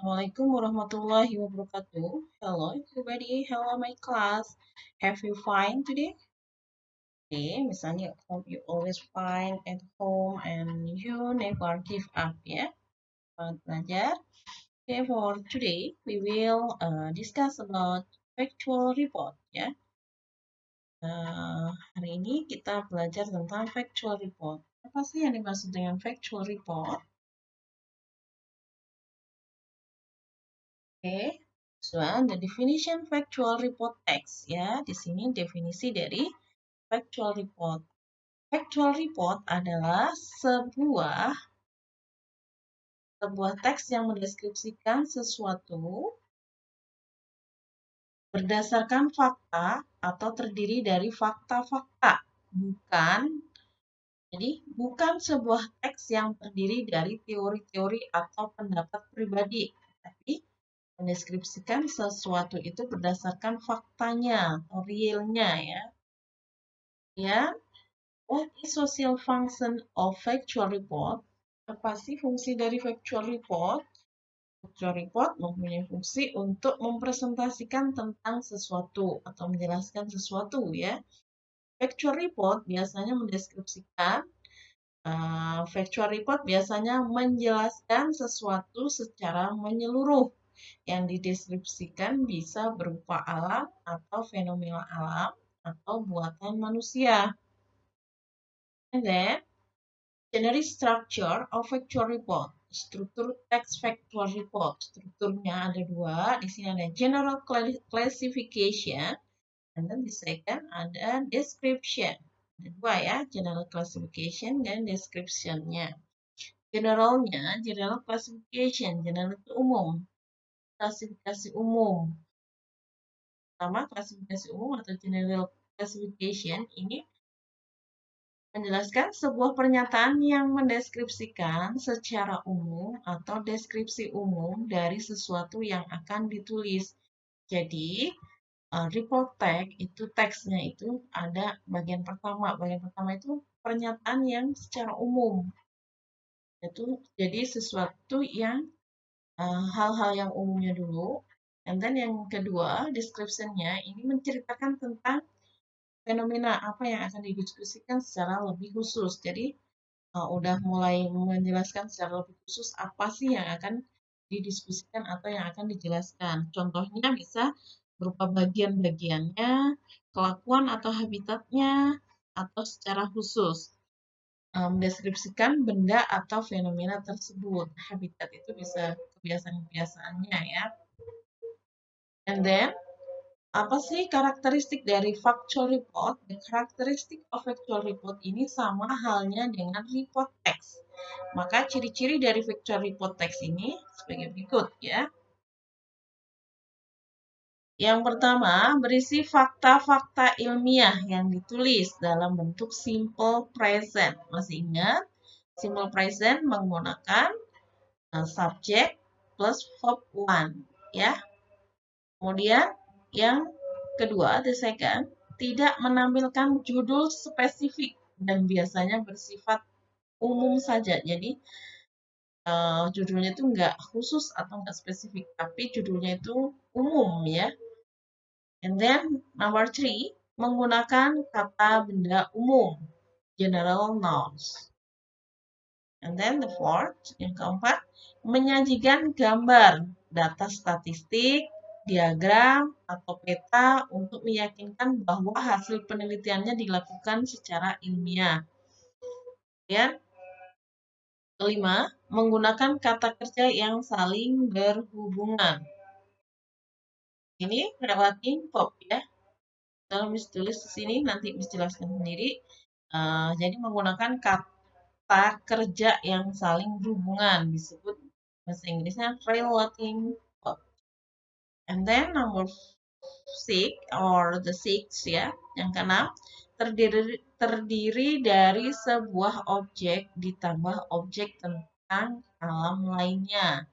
Assalamualaikum warahmatullahi wabarakatuh. Hello everybody, hello my class. Have you fine today? Okay, misalnya hope you always fine at home and you never give up ya. Selamat belajar. Okay, for today we will discuss about factual report ya. Hari ini kita belajar tentang factual report. Apa sih yang dimaksud dengan factual report? Oke, so the definition factual report text ya. Di sini definisi dari factual report. Factual report adalah sebuah teks yang mendeskripsikan sesuatu berdasarkan fakta atau terdiri dari fakta-fakta. Bukan sebuah teks yang terdiri dari teori-teori atau pendapat pribadi, tapi mendeskripsikan sesuatu itu berdasarkan faktanya atau realnya ya. Ya, what is social function of factual report? Apa sih fungsi dari factual report? Factual report mempunyai fungsi untuk mempresentasikan tentang sesuatu atau menjelaskan sesuatu ya. Factual report biasanya mendeskripsikan factual report biasanya menjelaskan sesuatu secara menyeluruh. Yang dideskripsikan bisa berupa alam atau fenomena alam atau buatan manusia. And then, generic structure of factual report. Struktur teks factual report. Strukturnya ada dua. Di sini ada general classification. And then the second ada description. Ada dua ya, general classification dan description-nya. Generalnya, general classification. General itu umum. Klasifikasi umum. Pertama, klasifikasi umum atau general classification ini menjelaskan sebuah pernyataan yang mendeskripsikan secara umum atau deskripsi umum dari sesuatu yang akan ditulis. Jadi, report text itu teksnya itu ada bagian pertama. Bagian pertama itu pernyataan yang secara umum. Itu jadi sesuatu yang hal-hal yang umumnya dulu. And then yang kedua, description-nya ini menceritakan tentang fenomena apa yang akan didiskusikan secara lebih khusus. Jadi udah mulai menjelaskan secara lebih khusus apa sih yang akan didiskusikan atau yang akan dijelaskan. Contohnya bisa berupa bagian-bagiannya, kelakuan atau habitatnya, atau secara khusus mendeskripsikan benda atau fenomena tersebut. Habitat itu bisa kebiasaan-kebiasaannya ya. And then apa sih karakteristik dari factual report? The characteristic of factual report ini sama halnya dengan report text. Maka ciri-ciri dari factual report text ini sebagai berikut ya. Yang pertama, berisi fakta-fakta ilmiah yang ditulis dalam bentuk simple present. Masih ingat? Simple present menggunakan subject plus verb one ya. Kemudian yang kedua, the second, tidak menampilkan judul spesifik dan biasanya bersifat umum saja. Jadi judulnya itu nggak khusus atau nggak spesifik, tapi judulnya itu umum ya. And then number three, menggunakan kata benda umum, general nouns. And then the fourth, yang keempat, menyajikan gambar, data statistik, diagram, atau peta untuk meyakinkan bahwa hasil penelitiannya dilakukan secara ilmiah. Ya. Kelima, menggunakan kata kerja yang saling berhubungan. Ini relatif verb ya. Kalau Miss tulis di sini nanti Miss jelaskan sendiri. Jadi menggunakan kata kerja yang saling berhubungan disebut bahasa Inggrisnya relative verb. And then number six or the six ya, yang keenam terdiri dari sebuah objek ditambah objek tentang alam lainnya.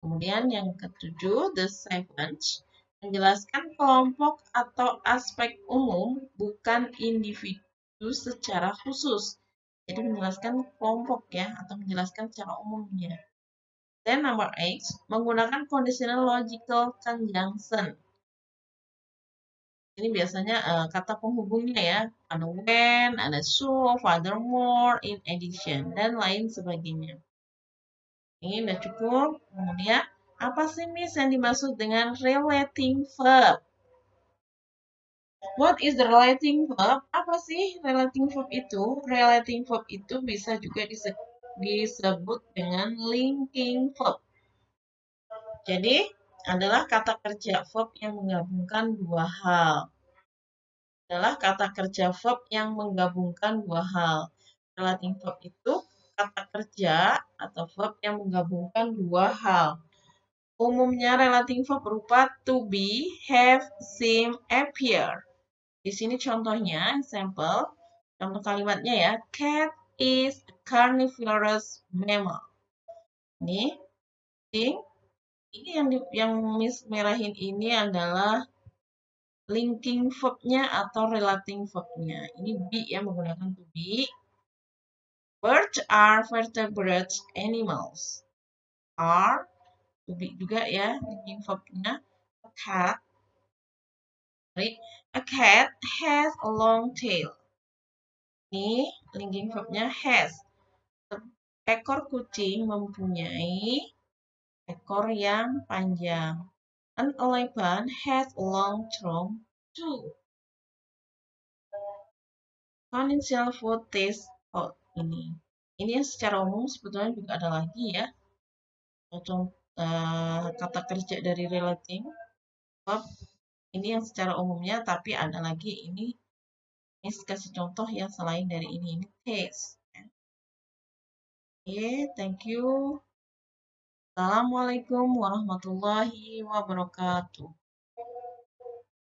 Kemudian yang ketujuh, the seventh, menjelaskan kelompok atau aspek umum bukan individu secara khusus. Jadi menjelaskan kelompok ya atau menjelaskan secara umumnya. Then number 8, menggunakan conditional logical conjunction. Ini biasanya kata penghubungnya ya. Ada when, ada so, furthermore, in addition, dan lain sebagainya. Ini udah cukup. Kemudian, apa sih Miss yang dimaksud dengan relating verb? What is the relating verb? Apa sih relating verb itu? Relating verb itu bisa juga disebut dengan linking verb. Jadi, adalah kata kerja verb yang menggabungkan dua hal. Adalah kata kerja verb yang menggabungkan dua hal. Relating verb itu kata kerja atau verb yang menggabungkan dua hal. Umumnya relating verb berupa to be, have, seem, appear. Di sini contohnya, example, contoh kalimatnya ya, cat is a carnivorous mammal. Ini yang Miss merahin ini adalah linking verb-nya atau relating verb-nya. Ini be ya, menggunakan to be. Birds are vertebrate animals. Are, to be juga ya, linking verb-nya. A cat has a long tail. Ini linking verb-nya has. Ekor kucing mempunyai ekor yang panjang. An elephant has a long trunk too. Financial food taste hot ini. Ini yang secara umum sebetulnya juga ada lagi ya. Kata kerja dari relating verb. Ini yang secara umumnya, tapi ada lagi ini. Ini kasih contoh yang selain dari ini. Ini taste. Oke, thank you. Assalamualaikum warahmatullahi wabarakatuh.